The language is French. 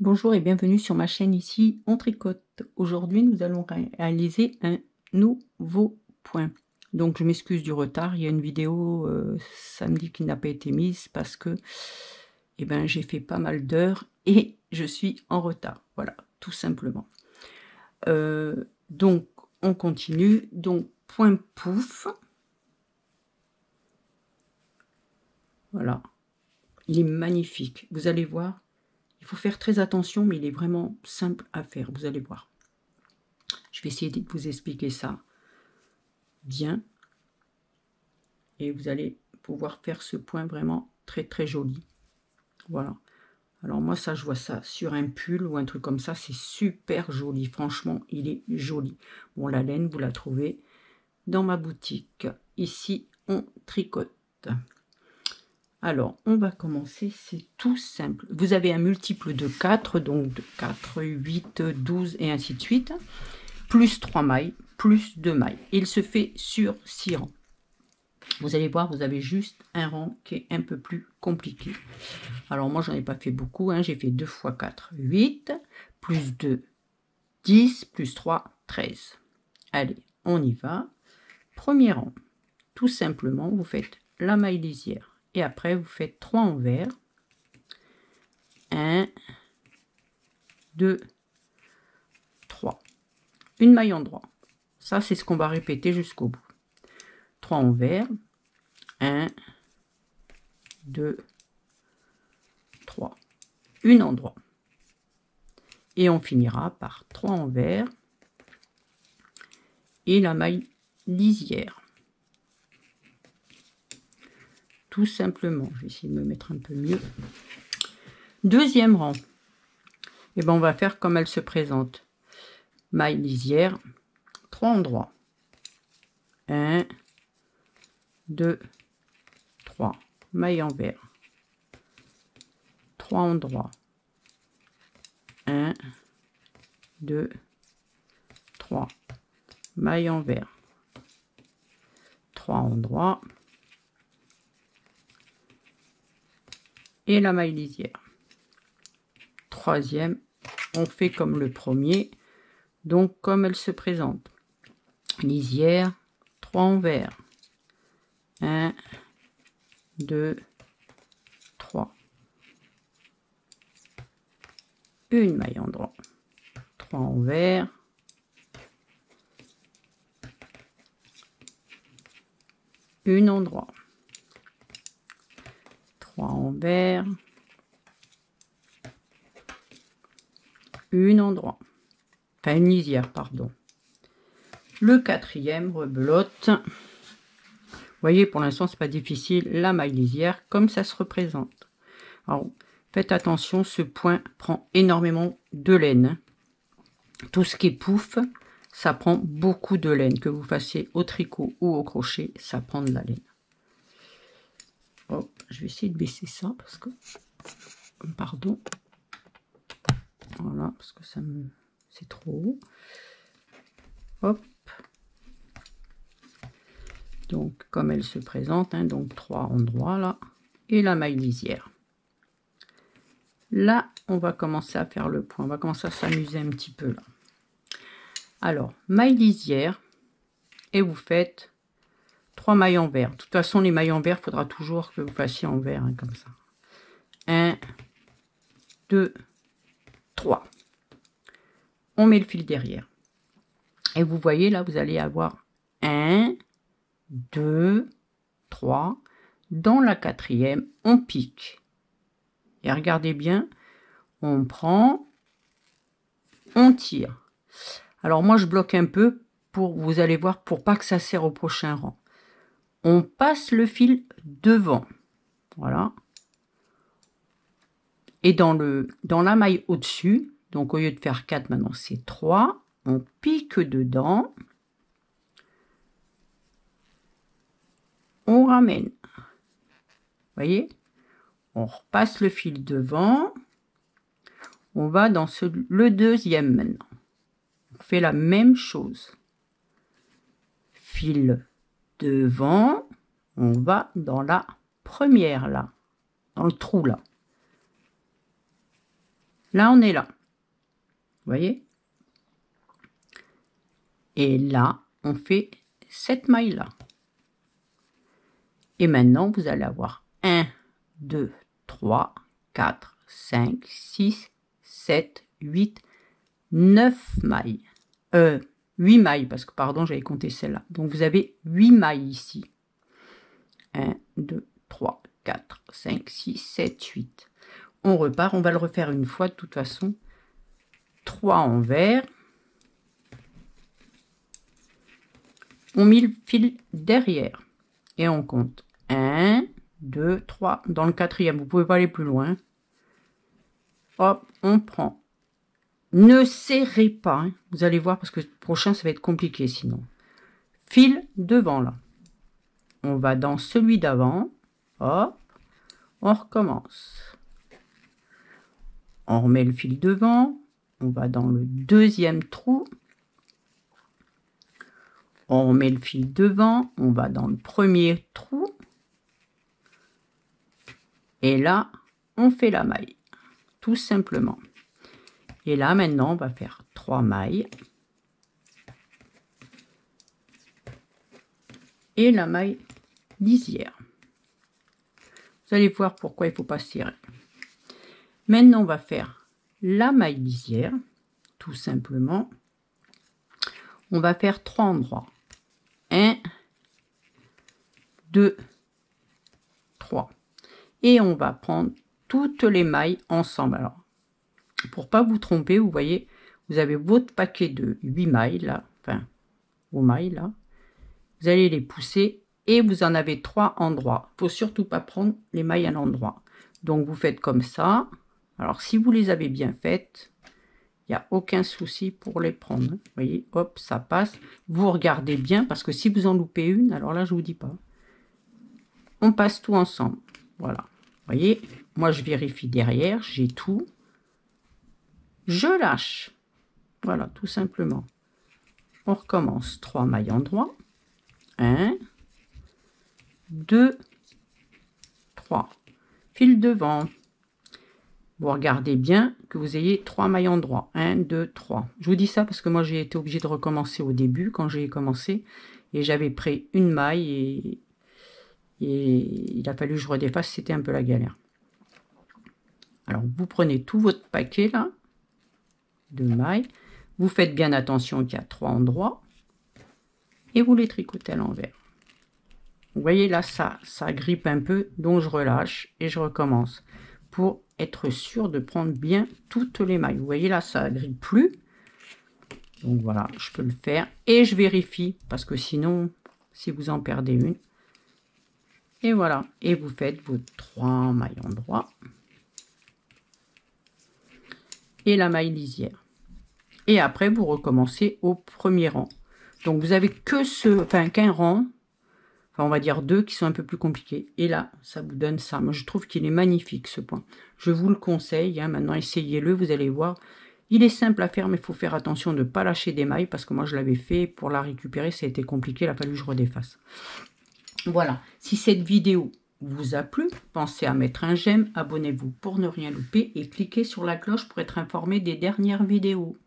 Bonjour et bienvenue sur ma chaîne ici, on tricote. Aujourd'hui, nous allons réaliser un nouveau point. Donc, je m'excuse du retard. Il y a une vidéo samedi qui n'a pas été mise parce que j'ai fait pas mal d'heures et je suis en retard. Voilà, tout simplement. Donc, on continue. Donc, point pouf. Voilà. Il est magnifique. Vous allez voir. Il faut faire très attention, mais il est vraiment simple à faire. Vous allez voir. Je vais essayer de vous expliquer ça bien. Et vous allez pouvoir faire ce point vraiment très très joli. Voilà. Alors moi ça, je vois ça sur un pull ou un truc comme ça. C'est super joli. Franchement, il est joli. Bon, la laine, vous la trouvez dans ma boutique. Ici, on tricote. Alors, on va commencer. C'est tout simple. Vous avez un multiple de 4. Donc de 4, 8, 12 et ainsi de suite. Plus 3 mailles, plus 2 mailles. Il se fait sur 6 rangs. Vous allez voir, vous avez juste un rang qui est un peu plus compliqué. Alors moi, j'en ai pas fait beaucoup. J'ai fait 2 x 4, 8. Plus 2, 10. Plus 3, 13. Allez, on y va. Premier rang. Tout simplement, vous faites la maille lisière. Et après, vous faites 3 envers. 1, 2, 3. Une maille en droit. Ça, c'est ce qu'on va répéter jusqu'au bout. 3 envers. 1, 2, 3. Une en droit. Et on finira par 3 envers et la maille lisière. Tout simplement. Je vais essayer de me mettre un peu mieux. Deuxième rang. Et on va faire comme elle se présente. Maille lisière, 3 en droit. 1, 2, 3. Maille envers. 3 en droit. 1, 2, 3. Maille envers. 3 en droit. Et la maille lisière. Troisième, on fait comme le premier. Donc, comme elle se présente. Lisière, 3 envers. 1, 2, 3. Une maille en droit. 3 envers. Une en droit. 3 envers. Une en droit. Enfin, une lisière, pardon. Le quatrième, rebelote. Vous voyez, pour l'instant, c'est pas difficile. La maille lisière, comme ça se représente. Alors, faites attention, ce point prend énormément de laine. Tout ce qui est pouf, ça prend beaucoup de laine. Que vous fassiez au tricot ou au crochet, ça prend de la laine. Hop, je vais essayer de baisser ça parce que... Pardon. Voilà, parce que ça me... c'est trop haut. Hop. Donc, comme elle se présente, donc 3 endroits là. Et la maille lisière. Là, on va commencer à faire le point. On va commencer à s'amuser un petit peu là. Alors, maille lisière. Et vous faites 3 mailles envers. De toute façon, les mailles envers, il faudra toujours que vous fassiez envers, comme ça. 1, 2, 3. On met le fil derrière. Et vous voyez, là, vous allez avoir 1, 2, 3. Dans la quatrième, on pique. Et regardez bien, on prend, on tire. Alors moi, je bloque un peu pour, vous allez voir, pour pas que ça serre au prochain rang. On passe le fil devant. Voilà. Et dans la maille au-dessus, donc au lieu de faire 4, maintenant c'est 3. On pique dedans. On ramène. Vous voyez? On repasse le fil devant. On va dans le deuxième maintenant. On fait la même chose. Fil devant. On va dans la première là. Dans le trou là. Là, on est là. Vous voyez? Et là, on fait cette maille-là. Et maintenant, vous allez avoir 1, 2, 3, 4, 5, 6, 7, 8, 9 mailles. 8 mailles, parce que, pardon, j'avais compté celle-là. Donc, vous avez 8 mailles ici. 1, 2, 3, 4, 5, 6, 7, 8. On repart, on va le refaire une fois de toute façon. 3 envers. On met le fil derrière. Et on compte 1, 2, 3. Dans le quatrième, vous ne pouvez pas aller plus loin. Hop, on prend. Ne serrez pas, hein. Vous allez voir parce que le prochain, ça va être compliqué sinon. Fil devant là. On va dans celui d'avant. Hop, on recommence. On remet le fil devant. On va dans le deuxième trou. On remet le fil devant. On va dans le premier trou. Et là, on fait la maille. Tout simplement. Et là, maintenant, on va faire 3 mailles. Et la maille lisière. Vous allez voir pourquoi il ne faut pas se tirer. Maintenant, on va faire la maille lisière, tout simplement. On va faire 3 endroits. 1, 2, 3. Et on va prendre toutes les mailles ensemble. Alors, pour pas vous tromper, vous voyez, vous avez votre paquet de 8 mailles, là, enfin, vos mailles, là. Vous allez les pousser et vous en avez 3 endroits. Il ne faut surtout pas prendre les mailles à l'endroit. Donc, vous faites comme ça. Alors, si vous les avez bien faites, il n'y a aucun souci pour les prendre. Vous voyez, hop, ça passe. Vous regardez bien, parce que si vous en loupez une, alors là, je vous dis pas. On passe tout ensemble. Voilà. Vous voyez, moi, je vérifie derrière, j'ai tout. Je lâche. Voilà, tout simplement. On recommence. 3 mailles en droit. 1, 2, 3. Fil devant. Vous regardez bien que vous ayez 3 mailles en droit. 1, 2, 3. Je vous dis ça parce que moi, j'ai été obligée de recommencer au début, quand j'ai commencé. Et j'avais pris une maille et il a fallu que je redéfasse. C'était un peu la galère. Alors, vous prenez tout votre paquet, là, de mailles. Vous faites bien attention qu'il y a 3 endroits. Et vous les tricotez à l'envers. Vous voyez, là, ça grippe un peu. Donc, je relâche et je recommence. Pour être sûr de prendre bien toutes les mailles. Vous voyez là, ça grippe plus. Donc voilà, je peux le faire. Et je vérifie, parce que sinon, si vous en perdez une. Et voilà, et vous faites vos 3 mailles en droit. Et la maille lisière. Et après, vous recommencez au premier rang. Donc vous avez que qu'un rang. Enfin, on va dire 2 qui sont un peu plus compliqués. Et là, ça vous donne ça. Moi, je trouve qu'il est magnifique, ce point. Je vous le conseille. Hein. Maintenant, essayez-le. Vous allez voir. Il est simple à faire, mais il faut faire attention de ne pas lâcher des mailles. Parce que moi, je l'avais fait. Pour la récupérer, ça a été compliqué. Il a fallu que je redéfasse. Voilà. Si cette vidéo vous a plu, pensez à mettre un j'aime. Abonnez-vous pour ne rien louper. Et cliquez sur la cloche pour être informé des dernières vidéos.